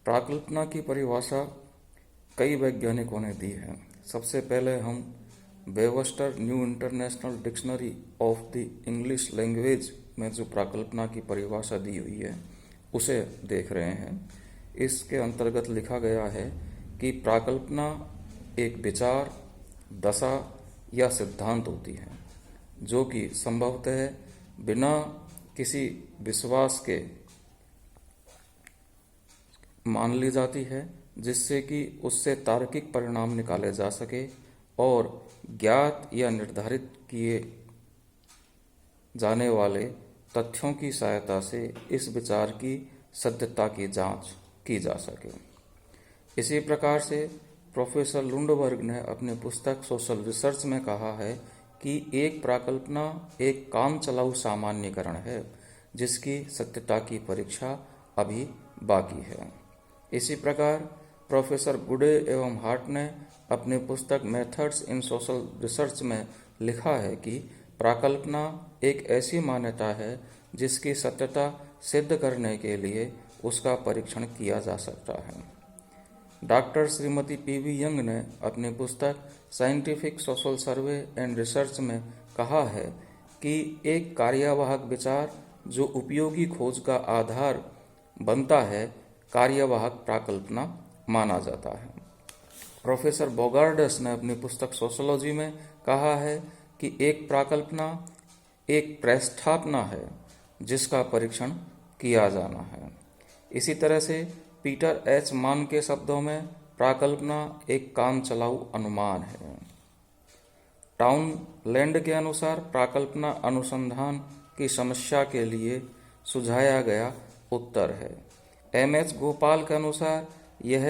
प्राकल्पना की परिभाषा कई वैज्ञानिकों ने दी है। सबसे पहले हम Webster new international dictionary of the English language में जो प्राकल्पना की परिभाषा दी हुई है उसे देख रहे हैं। इसके अंतर्गत लिखा गया है कि प्राकल्पना एक विचार, दशा या सिद्धांत होती है जो कि संभवतः बिना किसी विश्वास के मान ली जाती है, जिससे कि उससे तार्किक परिणाम निकाले जा सके और ज्ञात या निर्धारित किए जाने वाले तथ्यों की सहायता से इस विचार की सत्यता की जांच की जा सके। इसी प्रकार से प्रोफेसर लुंडबर्ग ने अपनी पुस्तक सोशल रिसर्च में कहा है कि एक प्राकल्पना एक काम चलाऊ सामान्यीकरण है जिसकी सत्यता की परीक्षा अभी बाकी है। इसी प्रकार प्रोफेसर गुडे एवं हार्ट ने अपनी पुस्तक मेथड्स इन सोशल रिसर्च में लिखा है कि प्राकल्पना एक ऐसी मान्यता है जिसकी सत्यता सिद्ध करने के लिए उसका परीक्षण किया जा सकता है। डॉक्टर श्रीमती पीवी यंग ने अपनी पुस्तक scientific social survey and research में कहा है कि एक कार्यवाहक विचार जो उपयोगी खोज का आधार बनता है कार्यवाहक प्राकल्पना माना जाता है। प्रोफेसर बोगार्डस ने अपनी पुस्तक सोशोलॉजी में कहा है कि एक प्राकल्पना एक प्रस्थापना है जिसका परीक्षण किया जाना है। इसी तरह से पीटर एच मान के शब्दों में प्राकल्पना एक काम चलाऊ अनुमान है। टाउनलैंड के अनुसार प्राकल्पना अनुसंधान की समस्या के लिए सुझाया गया उत्तर है। एम.एच. गोपाल के अनुसार यह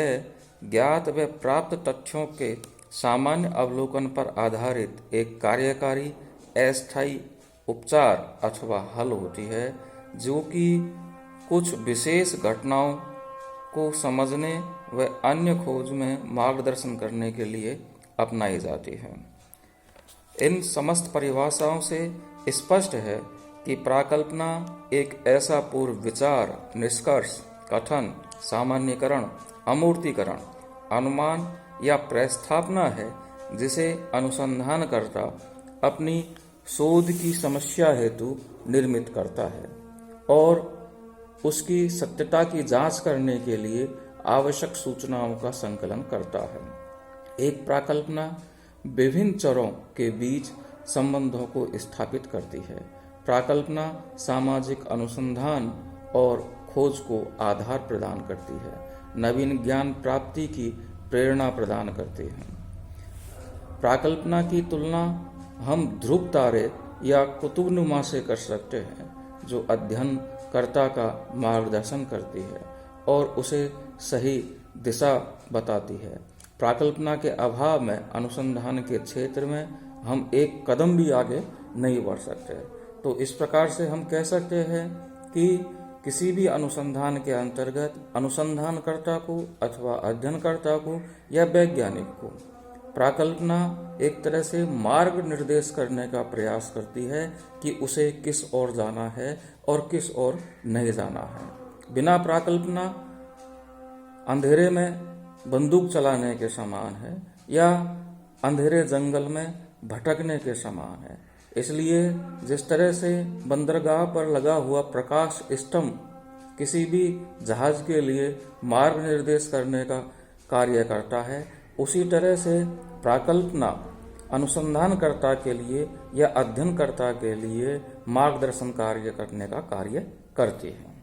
ज्ञात व प्राप्त तथ्यों के सामान्य अवलोकन पर आधारित एक कार्यकारी अस्थायी उपचार अथवा हल होती है जो कि कुछ विशेष घटनाओं को समझने व अन्य खोज में मार्गदर्शन करने के लिए अपनाई जाती है। इन समस्त परिभाषाओं से स्पष्ट है कि प्राकल्पना एक ऐसा पूर्व विचार, निष्कर्ष, कथन, सामान्यीकरण, अमूर्तीकरण, अनुमान या प्रस्थापना है जिसे अनुसंधानकर्ता अपनी शोध की समस्या हेतु निर्मित करता है और उसकी सत्यता की जांच करने के लिए आवश्यक सूचनाओं का संकलन करता है। एक प्राकल्पना विभिन्न चरों के बीच संबंधों को स्थापित करती है। प्राकल्पना सामाजिक अनुसंधान और खोज को आधार प्रदान करती है, नवीन ज्ञान प्राप्ति की प्रेरणा प्रदान करती है। प्राकल्पना की तुलना हम ध्रुव तारे या कुतुबनुमा से कर सकते हैं जो अध्ययनकर्ता का मार्गदर्शन करती है और उसे सही दिशा बताती है। प्राकल्पना के अभाव में अनुसंधान के क्षेत्र में हम एक कदम भी आगे नहीं बढ़ सकते। तो इस प्रकार से हम कह सकते हैं कि किसी भी अनुसंधान के अंतर्गत अनुसंधानकर्ता को अथवा अध्ययनकर्ता को या वैज्ञानिक को प्राकल्पना एक तरह से मार्ग निर्देश करने का प्रयास करती है कि उसे किस ओर जाना है और किस ओर नहीं जाना है। बिना प्राकल्पना अंधेरे में बंदूक चलाने के समान है या अंधेरे जंगल में भटकने के समान है। इसलिए जिस तरह से बंदरगाह पर लगा हुआ प्रकाश स्तंभ किसी भी जहाज के लिए मार्ग निर्देश करने का कार्य करता है, उसी तरह से प्राकल्पना अनुसंधानकर्ता के लिए या अध्ययनकर्ता के लिए मार्गदर्शन कार्य करने का कार्य करती है।